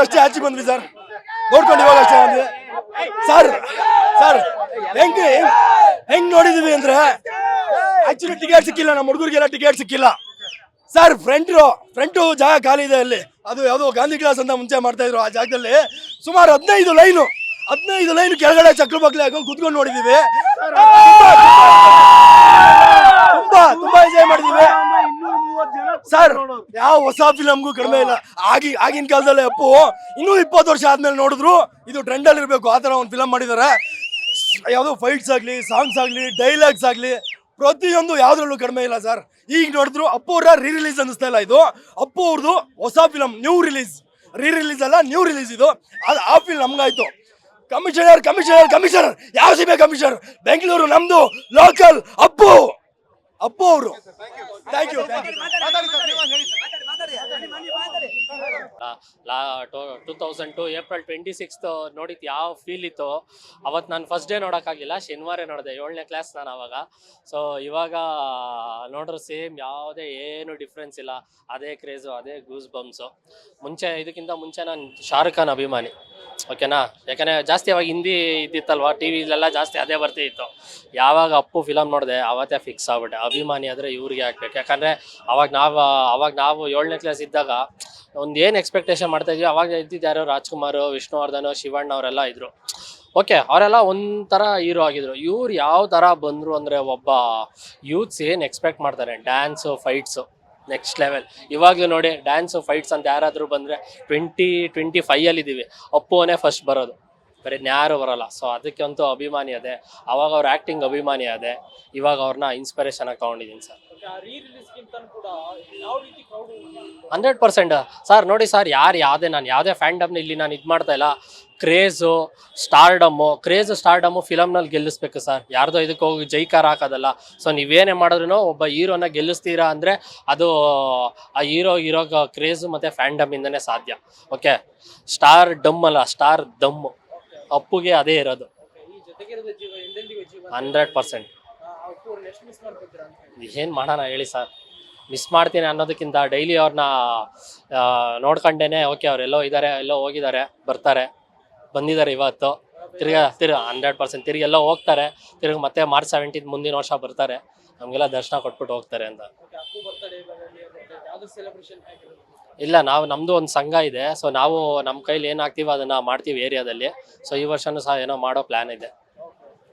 ಅಷ್ಟೇ ಆಚೆ ಬಂದ್ವಿ ಸರ್, ನೋಡ್ಕೊಂಡು ಇವಾಗ ಅಷ್ಟೇ ಬಂದ್ವಿ ಸರ್. ಸರ್ ಹೆಂಗ್ ನೋಡಿದೀವಿ ಅಂದ್ರೆ ಆಕ್ಚುಲಿ ಟಿಕೆಟ್ ಸಿಕ್ಕಿಲ್ಲ, ನಮ್ಮ ಹುಡುಗರಿಗೆಲ್ಲ ಟಿಕೆಟ್ ಸಿಕ್ಕಿಲ್ಲ ಸರ್. ಫ್ರಂಟು ಜಾಗ ಖಾಲಿ ಇದೆ ಅಲ್ಲಿ, ಅದು ಯಾವುದೋ ಗಾಂಧಿ ಕ್ಲಾಸ್ ಅಂತ ಮುಂಚೆ ಮಾಡ್ತಾ ಇದ್ರು. ಆ ಜಾಗದಲ್ಲಿ ಸುಮಾರು 15 ಲೈನ್ ಕೆಳಗಡೆ ಚಕ್ರ ಬಕ್ಲಿ ಹಾಕೊಂಡು ಕುತ್ಕೊಂಡು ನೋಡಿದೀವಿ. ತುಂಬಾ ಎಂಜಾಯ್ ಮಾಡಿದೀವಿ ಸರ್. ಯಾವ ಹೊಸ ಫಿಲಮ್ಗೂ ಕಡಿಮೆ ಇಲ್ಲ. ಆಗಿನ ಕಾಲದಲ್ಲಿ ಅಪ್ಪು ಇನ್ನೂ 20 ವರ್ಷ ಆದ್ಮೇಲೆ ನೋಡಿದ್ರು ಇದು ಟ್ರೆಂಡ್ ಅಲ್ಲಿ ಇರ್ಬೇಕು, ಆತರ ಒಂದು ಫಿಲಮ್ ಮಾಡಿದ್ದಾರೆ. ಯಾವ್ದೋ ಫೈಟ್ಸ್ ಆಗ್ಲಿ, ಸಾಂಗ್ಸ್ ಆಗ್ಲಿ, ಡೈಲಾಗ್ಸ್ ಆಗ್ಲಿ, ಪ್ರತಿಯೊಂದು ಯಾವ್ದ್ರಲ್ಲೂ ಕಡಿಮೆ ಇಲ್ಲ ಸರ್. ಈಗ ನೋಡಿದ್ರು ಅಪ್ಪು ಅವರ ರಿಲೀಸ್ ಅನ್ನಿಸ್ತಾ ಇಲ್ಲ ಇದು. ಅಪ್ಪು ಅವ್ರದ್ದು ಹೊಸ ಫಿಲಮ್, ನ್ಯೂ ರಿಲೀಸ್ ಅಲ್ಲ, ನ್ಯೂ ರಿಲೀಸ್ ಇದು. ಅದು ಆ ಫಿಲ್ಮ್ ನಮ್ಗಾಯ್ತು. ಕಮಿಷನರ್ ಯಾವ ಸಿಬೆ ಕಮಿಷನರ್, ಬೆಂಗಳೂರು ನಮ್ದು, ಲೋಕಲ್ ಅಪ್ಪು ಅವರು. Thank you. 2002 ಏಪ್ರಿಲ್ 26 ನೋಡಿದ್ದು ಯಾವ ಫೀಲ್ ಇತ್ತು ಅವತ್ತು. ನಾನು ಫಸ್ಟ್ ಡೇ ನೋಡೋಕ್ಕಾಗಿಲ್ಲ, ಶನಿವಾರ ನೋಡಿದೆ, 7ನೇ ಕ್ಲಾಸ್ ನಾನು ಅವಾಗ. ಸೊ ಇವಾಗ ನೋಡ್ರೆ ಸೇಮ್, ಯಾವುದೇ ಏನು ಡಿಫ್ರೆನ್ಸ್ ಇಲ್ಲ, ಅದೇ ಕ್ರೇಜು, ಅದೇ ಗೂಸ್ ಬಂಪ್ಸು. ಇದಕ್ಕಿಂತ ಮುಂಚೆ ನಾನು ಶಾರುಖ್ ಖಾನ್ ಅಭಿಮಾನಿ, ಓಕೆನಾ. ಯಾಕಂದರೆ ಜಾಸ್ತಿ ಅವಾಗ ಹಿಂದಿ ಇದ್ದಿತ್ತಲ್ವ, ಟಿ ವಿಲೆಲ್ಲ ಜಾಸ್ತಿ ಅದೇ ಬರ್ತಿತ್ತು. ಯಾವಾಗ ಅಪ್ಪು ಫಿಲಮ್ ನೋಡಿದೆ ಅವತ್ತೇ ಫಿಕ್ಸ್ ಆಗ್ಬಿಟ್ಟೆ, ಅಭಿಮಾನಿ ಆದರೆ ಇವ್ರಿಗೆ ಹಾಕ್ಬೇಕು. ಯಾಕಂದರೆ ಅವಾಗ ನಾವು 7ನೇ ಕ್ಲಾಸ್ ಇದ್ದಾಗ ಒಂದು ಏನು ಎಕ್ಸ್ಪೆಕ್ಟೇಷನ್ ಮಾಡ್ತಾಯಿದ್ವಿ. ಅವಾಗ ಇದ್ದಿದ್ದು ಯಾರು, ರಾಜ್ಕುಮಾರ್, ವಿಷ್ಣುವರ್ಧನ್, ಶಿವಣ್ಣ ಅವರೆಲ್ಲ ಇದ್ದರು. ಓಕೆ, ಅವರೆಲ್ಲ ಒಂಥರ ಹೀರೋ ಆಗಿದ್ರು. ಇವ್ರು ಯಾವ ಥರ ಬಂದರು ಅಂದರೆ, ಒಬ್ಬ ಯೂತ್ಸ್ ಏನು ಎಕ್ಸ್ಪೆಕ್ಟ್ ಮಾಡ್ತಾರೆ, ಡ್ಯಾನ್ಸು, ಫೈಟ್ಸು ನೆಕ್ಸ್ಟ್ ಲೆವೆಲ್. ಇವಾಗಲೂ ನೋಡಿ, ಡ್ಯಾನ್ಸು, ಫೈಟ್ಸ್ ಅಂತ ಯಾರಾದರೂ ಬಂದರೆ 2025 ಅಪ್ಪುವನೇ ಫಸ್ಟ್ ಬರೋದು, ಬರೀ ಯಾರು ಬರೋಲ್ಲ. ಸೊ ಅದಕ್ಕೆ ಅಂತೂ ಅಭಿಮಾನಿ ಅದೇ. ಅವಾಗ ಅವ್ರ ಆ್ಯಕ್ಟಿಂಗ್ ಅಭಿಮಾನಿ ಅದೇ, ಇವಾಗ ಅವ್ರನ್ನ ಇನ್ಸ್ಪಿರೇಷನ್ ಆಗಿ ತೊಗೊಂಡಿದ್ದೀನಿ ಸರ್. 100% ಸರ್. ನೋಡಿ ಸರ್, ನಾನು ಯಾವುದೇ ಫ್ಯಾಂಡಮ್ನ ಇಲ್ಲಿ ನಾನು ಇದು ಮಾಡ್ತಾ ಇಲ್ಲ. ಕ್ರೇಜು ಸ್ಟಾರ್ಡಮ್ಮು ಫಿಲಮ್ನಲ್ಲಿ ಗೆಲ್ಲಿಸ್ಬೇಕು ಸರ್. ಯಾರ್ದೋ ಇದಕ್ಕೆ ಹೋಗಿ ಜೈಕಾರ ಹಾಕೋದಲ್ಲ. ಸೊ ನೀವೇನೇ ಮಾಡಿದ್ರು ಒಬ್ಬ ಹೀರೋನ ಗೆಲ್ಲಿಸ್ತೀರಾ ಅಂದರೆ ಅದು ಆ ಹೀರೋ ಕ್ರೇಜು ಮತ್ತು ಫ್ಯಾಂಡಮ್ಮಿಂದನೇ ಸಾಧ್ಯ. ಓಕೆ, ಸ್ಟಾರ್ ದಮ್ಮು ಅಪ್ಪುಗೆ ಅದೇ ಇರೋದು. 100%. ಏನು ಮಾಡೋಣ ಹೇಳಿ ಸರ್, ಮಿಸ್ ಮಾಡ್ತೀನಿ ಅನ್ನೋದಕ್ಕಿಂತ ಡೈಲಿ ಅವ್ರನ್ನ ನೋಡ್ಕೊಂಡೇನೆ, ಓಕೆ ಅವರೆಲ್ಲೋ ಇದ್ದಾರೆ, ಎಲ್ಲೋ ಹೋಗಿದ್ದಾರೆ, ಬಂದಿದ್ದಾರೆ ಇವತ್ತು, ತಿರ್ಗಾ 100% ತಿರ್ಗಿ ಎಲ್ಲೋ ಹೋಗ್ತಾರೆ, ತಿರ್ಗಿ ಮತ್ತೆ ಮಾರ್ಚ್ 17 ಮುಂದಿನ ವರ್ಷ ಬರ್ತಾರೆ, ನಮಗೆಲ್ಲ ದರ್ಶನ ಕೊಟ್ಬಿಟ್ಟು ಹೋಗ್ತಾರೆ ಅಂತ. ಇಲ್ಲ, ನಮ್ಮದು ಒಂದು ಸಂಘ ಇದೆ. ಸೊ ನಾವು ನಮ್ಮ ಕೈಲಿ ಏನಾಗ್ತೀವೋ ಅದನ್ನು ಮಾಡ್ತೀವಿ ಏರಿಯಾದಲ್ಲಿ. ಸೊ ಈ ವರ್ಷನೂ ಸಹ ಏನೋ ಮಾಡೋ ಪ್ಲ್ಯಾನ್ ಇದೆ.